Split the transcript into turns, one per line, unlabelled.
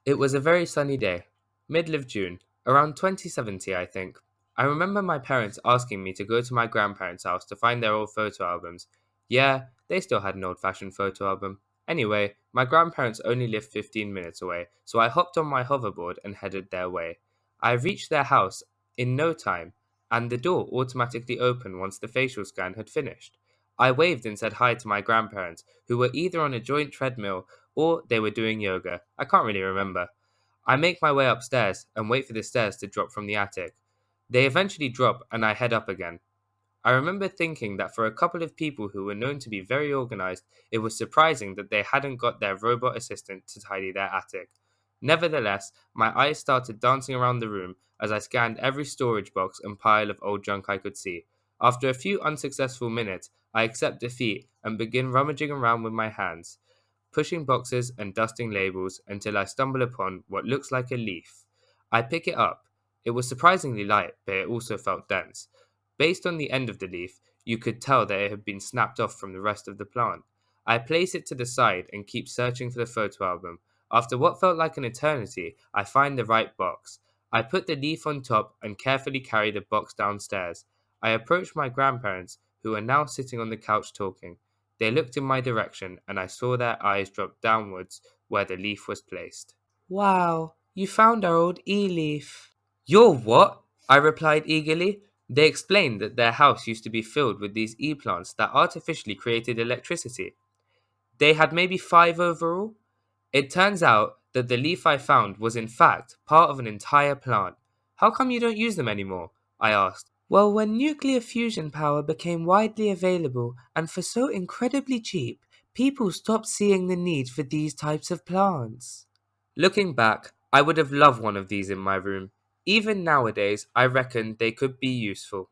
It was a very sunny day, middle of June, around 2070, I think. I remember my parents asking me to go to my grandparents' house to find their old photo albums. Yeah, they still had an old fashioned photo album. Anyway, my grandparents only lived 15 minutes away, so I hopped on my hoverboard and headed their way. I reached their house in no time, and the door automatically opened once the facial scan had finished. I waved and said hi to my grandparents, who were either on a joint treadmill or they were doing yoga. I can't really remember. I make my way upstairs and wait for the stairs to drop from the attic. They eventually drop and I head up again. I remember thinking that for a couple of people who were known to be very organized, it was surprising that they hadn't got their robot assistant to tidy their attic. Nevertheless, my eyes started dancing around the room as I scanned every storage box and pile of old junk I could see. After a few unsuccessful minutes, I accept defeat and begin rummaging around with my hands, pushing boxes and dusting labels until I stumble upon what looks like a leaf. I pick it up. It was surprisingly light, but it also felt dense. Based on the end of the leaf, you could tell that it had been snapped off from the rest of the plant. I place it to the side and keep searching for the photo album. After what felt like an eternity, I find the right box. I put the leaf on top and carefully carry the box downstairs. I approach my grandparents, who are now sitting on the couch talking. They looked in my direction, and I saw their eyes drop downwards where the leaf was placed. Wow, you found our old e-leaf. Your what? I replied eagerly. They explained that their house used to be filled with these e-plants that artificially created electricity. They had maybe five overall. It turns out that the leaf I found was in fact part of an entire plant. How come you don't use them anymore? I asked. Well, when nuclear fusion power became widely available and for so incredibly cheap, people stopped seeing the need for these types of plants. Looking back, I would have loved one of these in my room. Even nowadays, I reckon they could be useful.